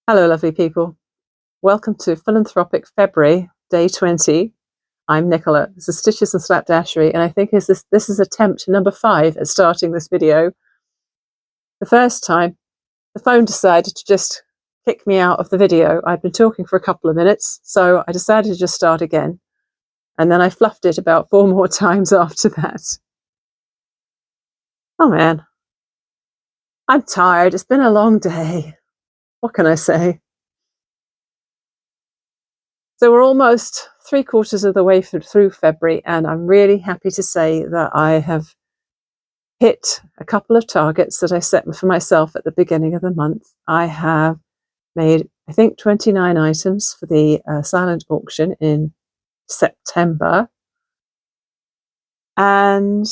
Hello, lovely people. Welcome to Philanthropic February, day 20. I'm Nicola. This is Stitches and Slapdashery, and I think this is attempt number 5 at starting this video. The first time, the phone decided to just kick me out of the video. I'd been talking for a couple of minutes, so I decided to just start again. And then I fluffed it about 4 more times after that. Oh man. I'm tired. It's been a long day. What can I say? So we're almost 3/4 of the way through February, and I'm really happy to say that I have hit a couple of targets that I set for myself at the beginning of the month. I have made, I think, 29 items for the silent auction in September, and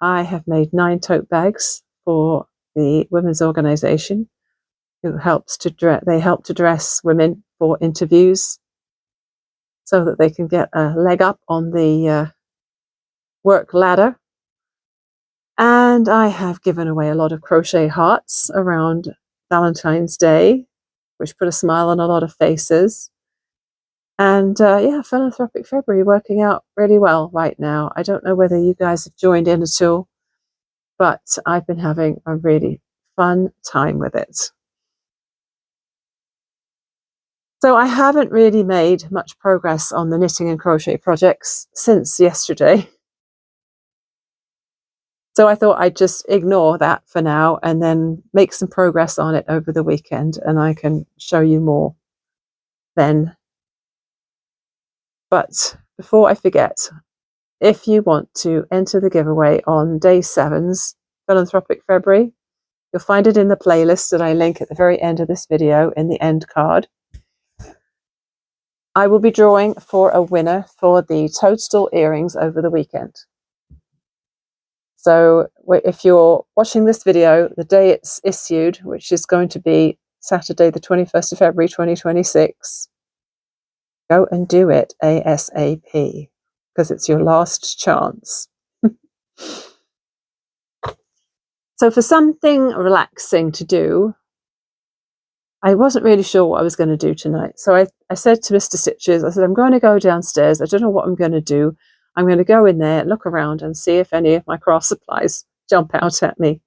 I have made 9 tote bags for the women's organization who helps to dress women for interviews, so that they can get a leg up on the work ladder. And I have given away a lot of crochet hearts around Valentine's Day, which put a smile on a lot of faces. And yeah, Philanthropic February working out really well right now. I don't know whether you guys have joined in at all, but I've been having a really fun time with it. So I haven't really made much progress on the knitting and crochet projects since yesterday. So I thought I'd just ignore that for now and then make some progress on it over the weekend, and I can show you more then. But before I forget, if you want to enter the giveaway on day 7's Philanthropic February, you'll find it in the playlist that I link at the very end of this video in the end card. I will be drawing for a winner for the toadstool earrings over the weekend. So if you're watching this video the day it's issued, which is going to be Saturday the 21st of February 2026, go and do it ASAP, because it's your last chance. So for something relaxing to do, I wasn't really sure what I was going to do tonight. So I said to Mr. Stitches, I said, I'm going to go downstairs. I don't know what I'm going to do. I'm going to go in there, look around and see if any of my craft supplies jump out at me.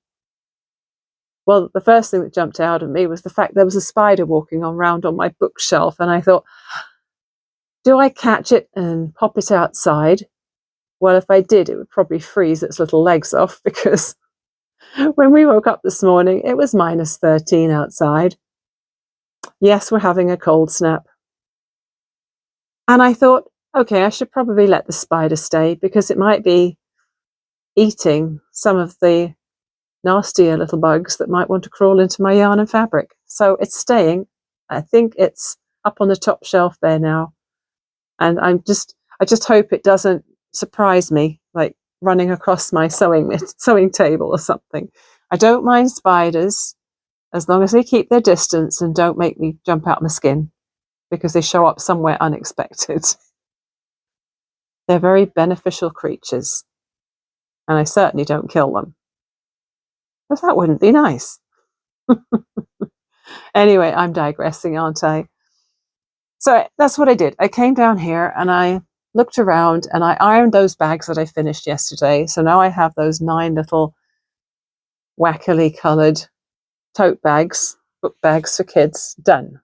Well, the first thing that jumped out at me was the fact there was a spider walking around on my bookshelf. And I thought, do I catch it and pop it outside? Well, if I did, it would probably freeze its little legs off, because when we woke up this morning, it was -13 outside. Yes, we're having a cold snap. And I thought, okay, I should probably let the spider stay, because it might be eating some of the nastier little bugs that might want to crawl into my yarn and fabric. So it's staying. I think it's up on the top shelf there now. And I just hope it doesn't surprise me, like running across my sewing table or something. I don't mind spiders, as long as they keep their distance and don't make me jump out my skin, because they show up somewhere unexpected. They're very beneficial creatures, and I certainly don't kill them, because that wouldn't be nice. Anyway, I'm digressing, aren't I? So that's what I did. I came down here and I looked around and I ironed those bags that I finished yesterday. So now I have those 9 little wackily coloured tote bags, book bags for kids, done.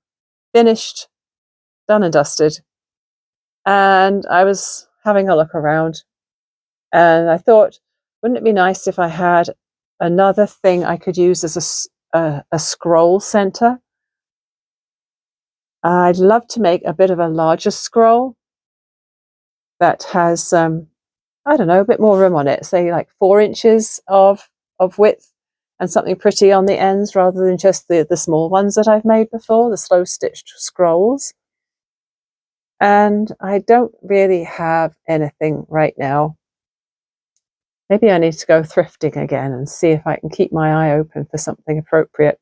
Finished, done and dusted. And I was having a look around and I thought, wouldn't it be nice if I had another thing I could use as a scroll center? I'd love to make a bit of a larger scroll that has, I don't know, a bit more room on it, say like 4 inches of width, and something pretty on the ends rather than just the small ones that I've made before, the slow stitched scrolls. And I don't really have anything right now. Maybe I need to go thrifting again and see if I can keep my eye open for something appropriate.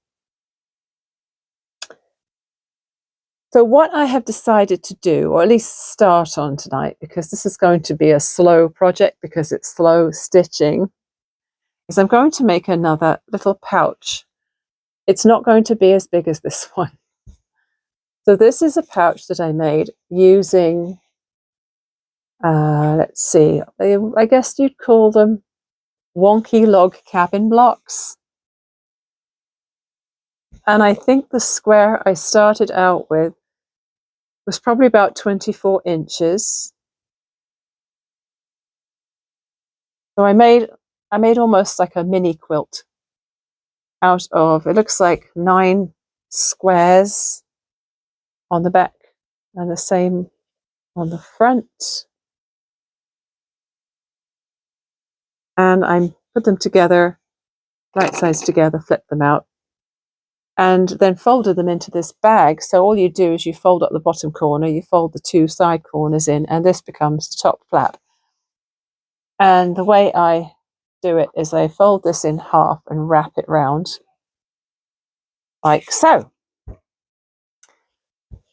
So what I have decided to do, or at least start on tonight, because this is going to be a slow project because it's slow stitching, is I'm going to make another little pouch. It's not going to be as big as this one. So this is a pouch that I made using, let's see, I guess you'd call them wonky log cabin blocks. And I think the square I started out with was probably about 24 inches. So I made almost like a mini quilt out of, it looks like 9 squares on the back and the same on the front. And I put them together, right sides together, flip them out, and then folded them into this bag. So all you do is you fold up the bottom corner, you fold the 2 side corners in, and this becomes the top flap. And the way I do it is I fold this in half and wrap it round like so.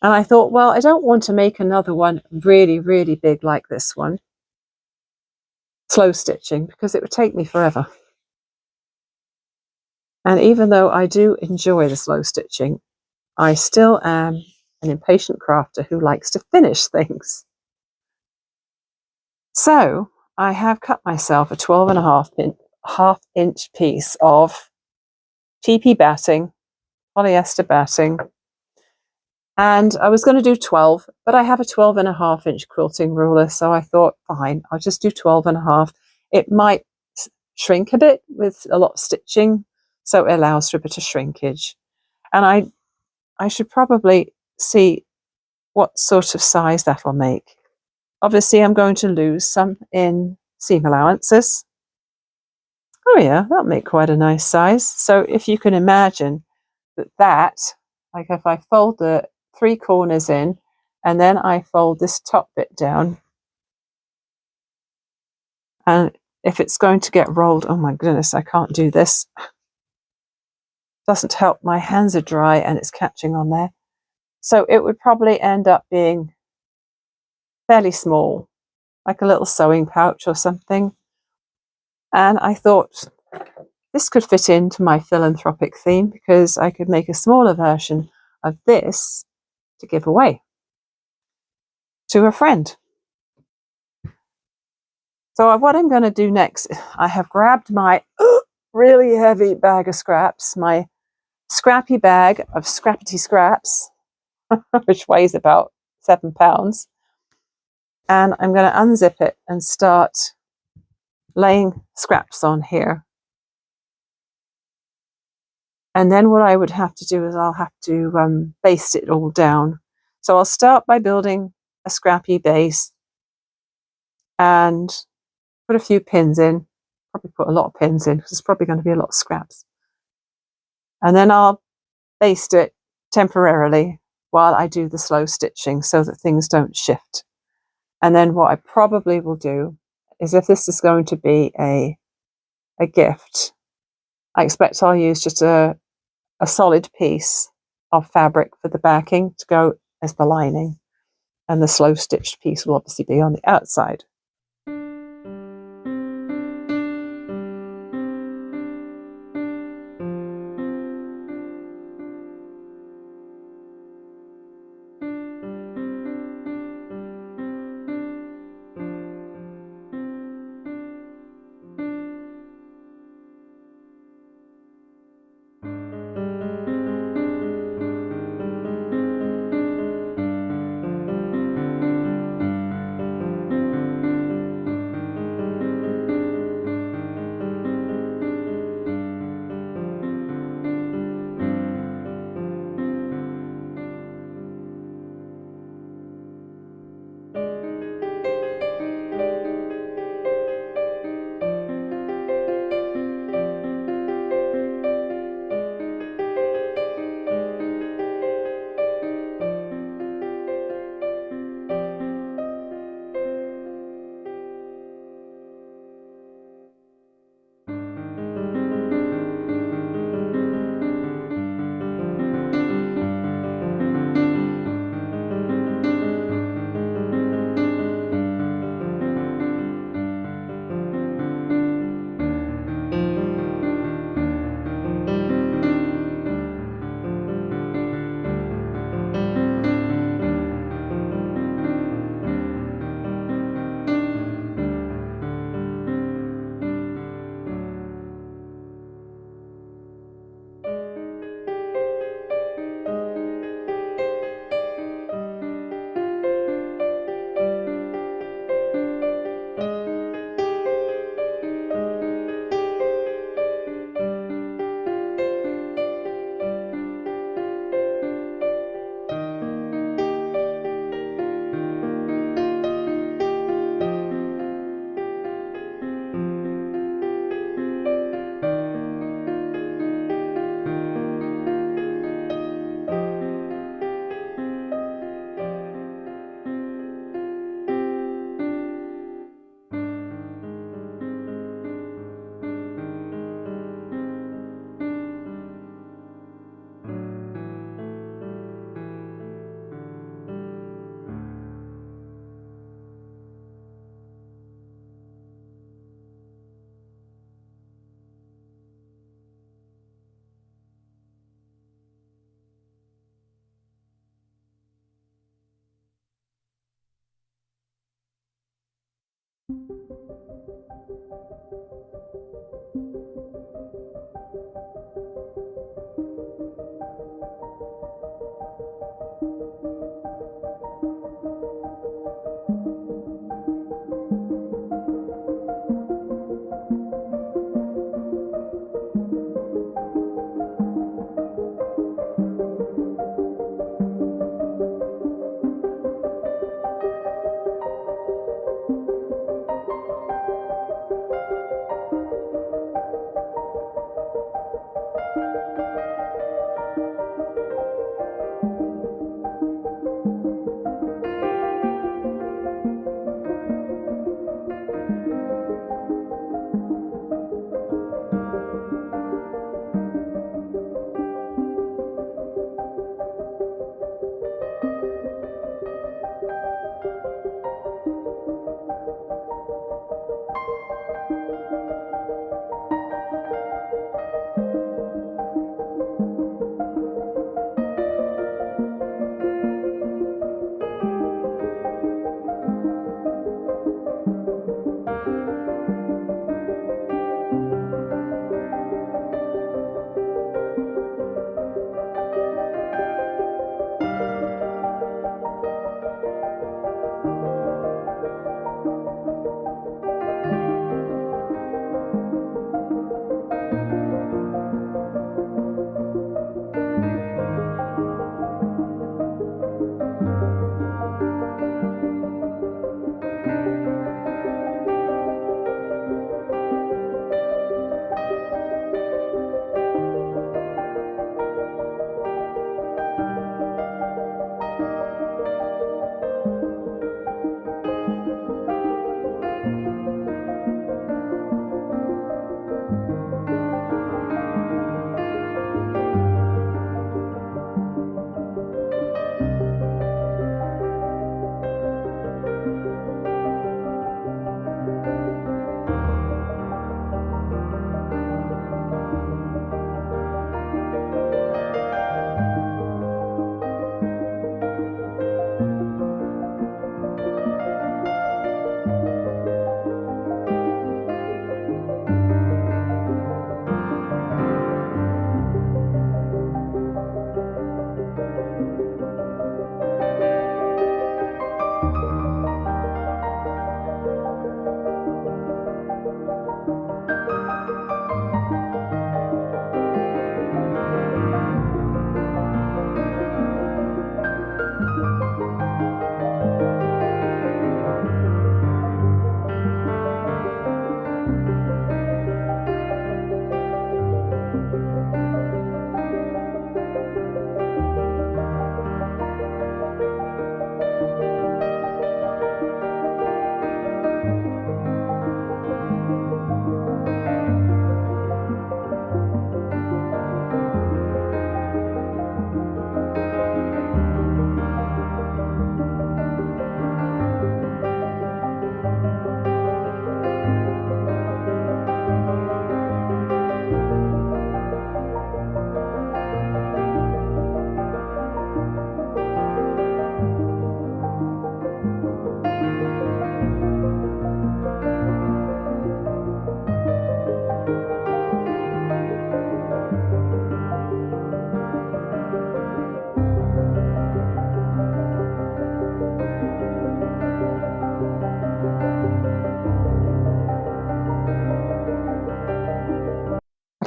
And I thought, well, I don't want to make another one really, really big like this one, slow stitching, because it would take me forever. And even though I do enjoy the slow stitching, I still am an impatient crafter who likes to finish things. So I have cut myself a 12.5-inch piece of TP batting, polyester batting, and I was going to do 12, but I have a 12.5-inch quilting ruler, so I thought, fine, I'll just do 12.5. It might shrink a bit with a lot of stitching, so it allows for a bit of shrinkage. And I should probably see what sort of size that will make. Obviously, I'm going to lose some in seam allowances. Oh yeah, that'll make quite a nice size. So if you can imagine that, like if I fold the 3 corners in and then I fold this top bit down, and if it's going to get rolled, oh my goodness, I can't do this. Doesn't help, my hands are dry and it's catching on there. So it would probably end up being fairly small, like a little sewing pouch or something. And I thought this could fit into my philanthropic theme, because I could make a smaller version of this to give away to a friend. So what I'm going to do next, I have grabbed my really heavy bag of scraps, my scrappy bag of scrappity scraps, which weighs about 7 pounds. And I'm going to unzip it and start laying scraps on here. And then what I would have to do is I'll have to baste it all down. So I'll start by building a scrappy base and put a few pins in. Probably put a lot of pins in because there's probably going to be a lot of scraps. And then I'll baste it temporarily while I do the slow stitching so that things don't shift. And then what I probably will do is, if this is going to be a gift, I expect I'll use just a solid piece of fabric for the backing to go as the lining, and the slow stitched piece will obviously be on the outside.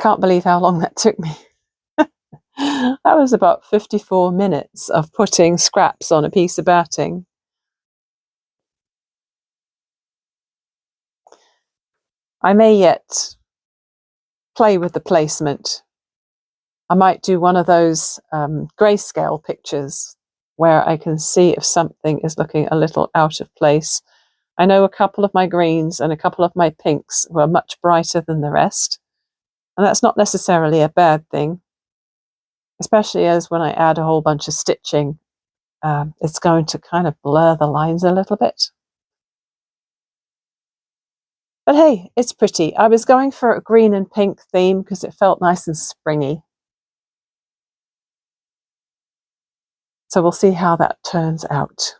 can't believe how long that took me. That was about 54 minutes of putting scraps on a piece of batting. I may yet play with the placement. I might do one of those grayscale pictures where I can see if something is looking a little out of place. I know a couple of my greens and a couple of my pinks were much brighter than the rest, and that's not necessarily a bad thing, especially as when I add a whole bunch of stitching, it's going to kind of blur the lines a little bit. But hey, it's pretty. I was going for a green and pink theme because it felt nice and springy. So we'll see how that turns out.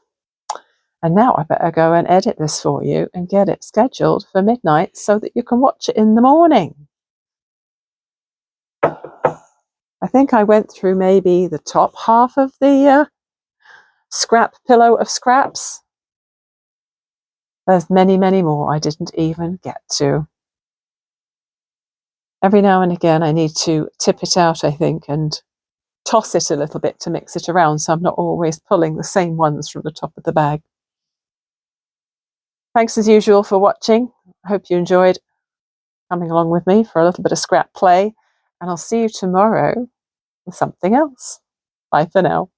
And now I better go and edit this for you and get it scheduled for midnight so that you can watch it in the morning. I think I went through maybe the top half of the scrap pillow of scraps. There's many, many more I didn't even get to. Every now and again I need to tip it out, I think, and toss it a little bit to mix it around so I'm not always pulling the same ones from the top of the bag. Thanks as usual for watching. I hope you enjoyed coming along with me for a little bit of scrap play, and I'll see you tomorrow with something else. Bye for now.